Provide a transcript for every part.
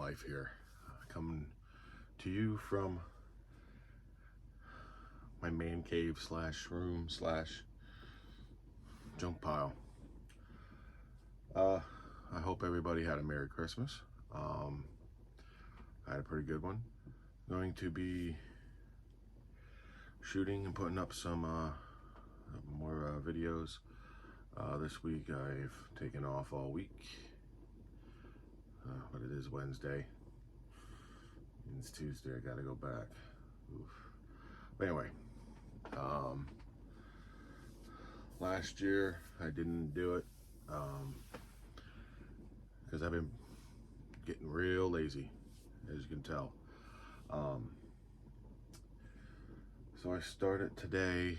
life here, coming to you from my man cave slash room slash junk pile. I hope everybody had a Merry Christmas. I had a pretty good one. Going to be shooting and putting up some more videos. This week I've taken off all week, but it is Wednesday. It's Tuesday, I gotta go back. Oof. But anyway, last year I didn't do it because I've been getting real lazy, as you can tell. So I started today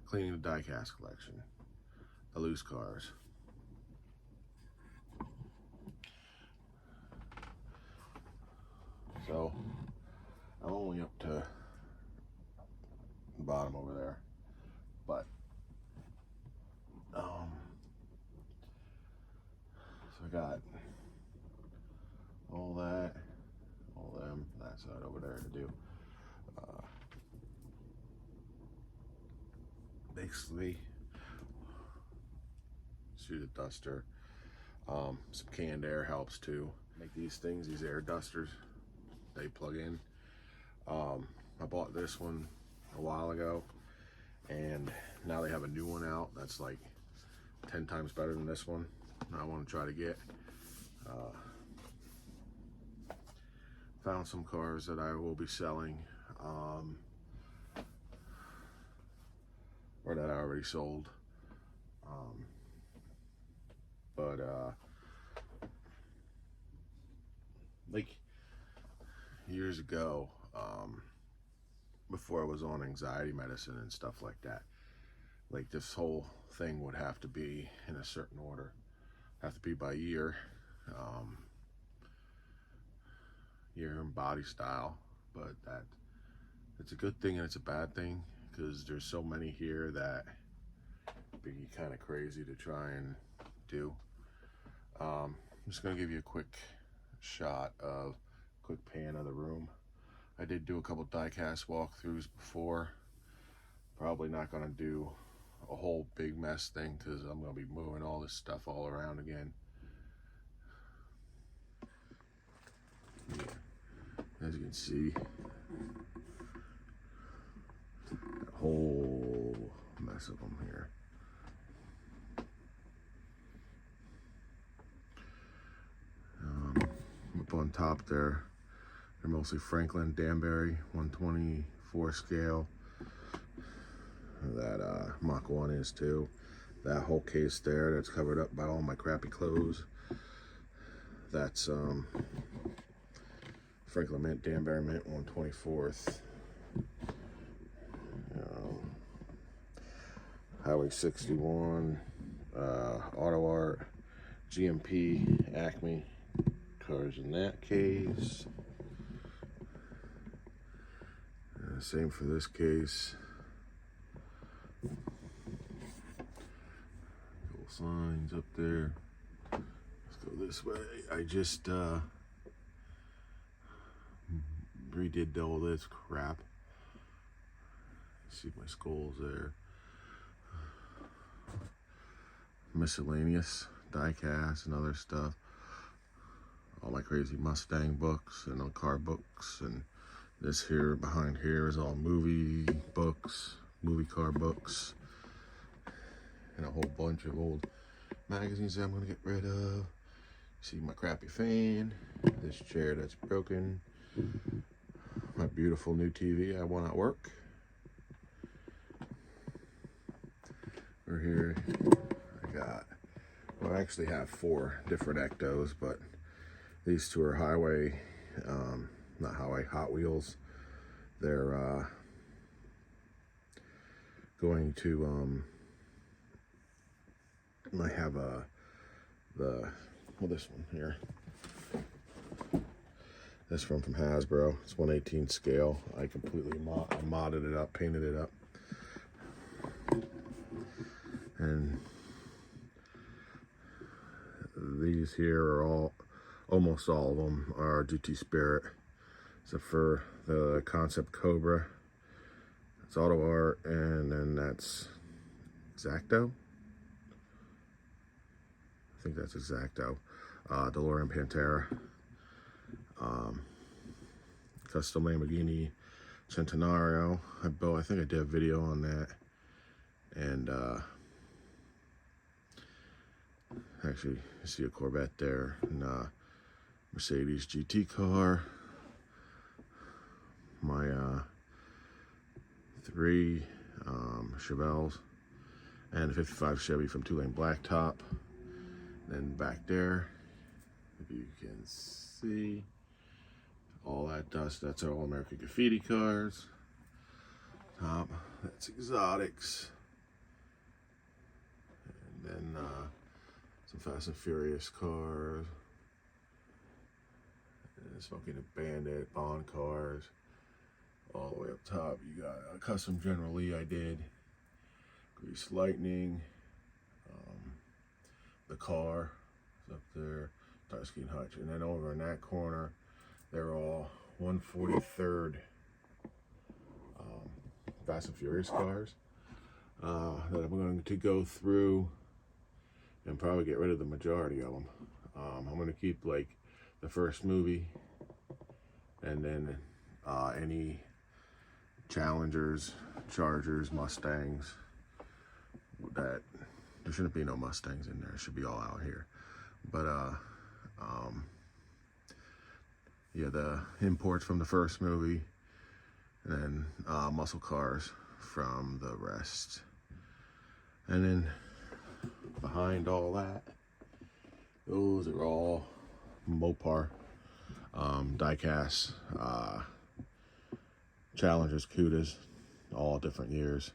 cleaning the Diecast collection, the loose cars. So I'm only up to the bottom over there, but so I got all that, that side over there to do. Basically, shoot a duster. Some canned air helps too. Make these things, these air dusters, they plug in. I bought this one a while ago, and now they have a new one out that's like 10 times better than this one. I want to try to get. Found some cars that I will be selling, or that I already sold. But like years ago, before I was on anxiety medicine and stuff like that, like this whole thing would have to be in a certain order, have to be by year, year and body style. But it's a good thing and it's a bad thing, because there's so many here that be kind of crazy to try and do. I'm just gonna give you a quick shot of quick pan of the room. I did do a couple diecast walkthroughs before. Probably not gonna do a whole big mess thing, because I'm gonna be moving all this stuff all around again. Yeah. As you can see, a whole mess of them here. Up on top there, they're mostly Franklin Danbury 124 scale. That Mach 1 is too. That whole case there that's covered up by all my crappy clothes, that's Franklin Mint Danbury Mint 124th. Highway 61, Auto Art, GMP, Acme cars in that case. Same for this case. Cool signs up there. Let's go this way. I just redid all this crap. See my skulls there. Miscellaneous diecast and other stuff. All my crazy Mustang books and all car books, and this here behind here is all movie books, movie car books, and a whole bunch of old magazines that I'm gonna get rid of. See my crappy fan, this chair that's broken, my beautiful new TV I want at work. Over here I got, well, I actually have 4 different Ectos, but these 2 are highway, not highway, Hot Wheels. They're going to, I have this one here. This one from Hasbro. It's 1/18 scale. I completely modded it up, painted it up. And these here are all almost all of them are GT Spirit, except for the Concept Cobra. It's Auto Art, and then that's Exacto. I think that's Exacto. DeLorean Pantera. Custom Lamborghini Centenario. I think I did a video on that. And actually, you see a Corvette there, and Mercedes GT car. My 3 Chevelles, and a 55 Chevy from 2 Lane Blacktop. Then back there, if you can see, all that dust, that's our All-American Graffiti cars. Top, that's exotics. And then some Fast and Furious cars. And Smoking a Bandit, Bond cars. All the way up top, you got a custom General Lee I did. Grease Lightning. The car is up there. Starsky and Hutch. And then over in that corner, they're all 143rd Fast and Furious cars that I'm going to go through and probably get rid of the majority of them. I'm going to keep like the first movie, and then any Challengers, Chargers, Mustangs. That there shouldn't be no Mustangs in there. It should be all out here. But yeah, the imports from the first movie, and then muscle cars from the rest. And then behind all that, those are all Mopar, Diecast, Challengers, Cudas, all different years.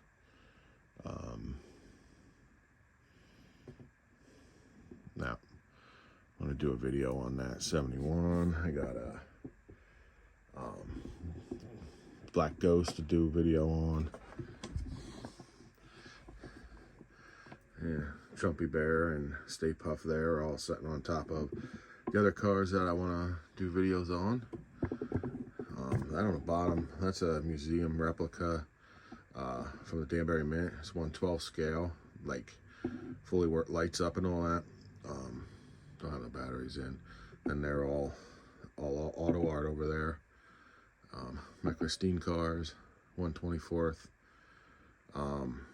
Now, I'm going to do a video on that 71. I got a Black Ghost to do a video on. Yeah, Trumpy Bear and Stay Puft there are all sitting on top of the other cars that I want to do videos on. That on the bottom, that's a museum replica from the Danbury Mint. It's 1/12 scale, like fully work, lights up and all that. Don't have the batteries in. And they're all auto art over there. My Christine cars, 1/24th. From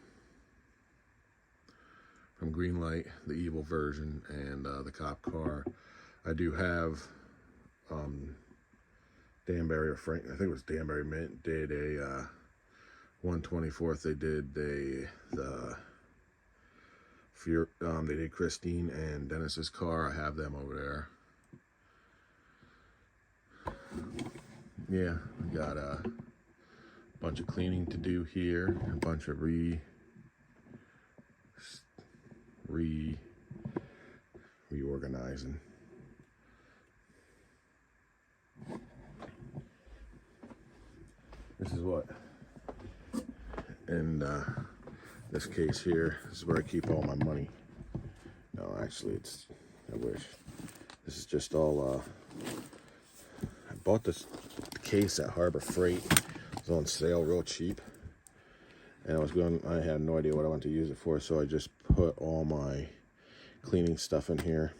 Greenlight, the evil version, and the cop car. I do have Danbury or Frank, I think it was Danbury Mint, did a 1/24th. They did they did Christine and Dennis's car. I have them over there. Yeah, we got a bunch of cleaning to do here, a bunch of reorganizing. This is what, in this case here, this is where I keep all my money. No, actually, I wish. This is just all, I bought this case at Harbor Freight. It was on sale real cheap. And I had no idea what I wanted to use it for, so I just put all my cleaning stuff in here.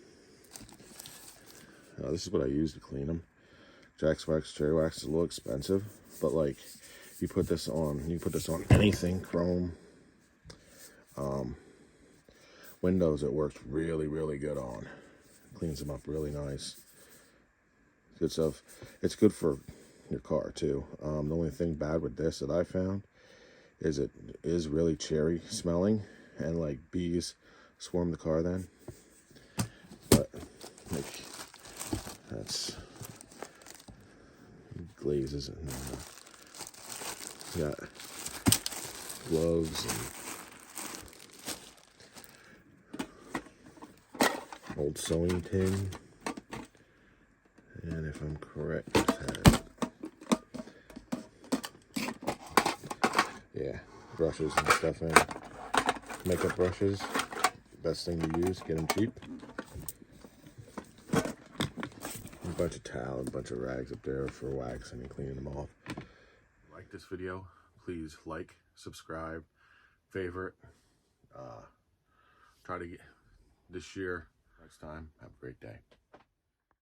This is what I use to clean them. Jack's Wax, Cherry Wax is a little expensive, but like, you can put this on anything, chrome, windows. It works really, really good on. Cleans them up really nice. Good stuff. It's good for your car too. The only thing bad with this that I found is it is really cherry smelling, and like bees swarm the car then. But like, that's glazes and got gloves and old sewing tin, and if I'm correct, yeah, brushes and stuff in. Makeup brushes, best thing to use, get them cheap. bunch of towel and a bunch of rags up there for waxing and cleaning them off. Like this video, please like, subscribe, favorite. Try to get this year. Next time, have a great day.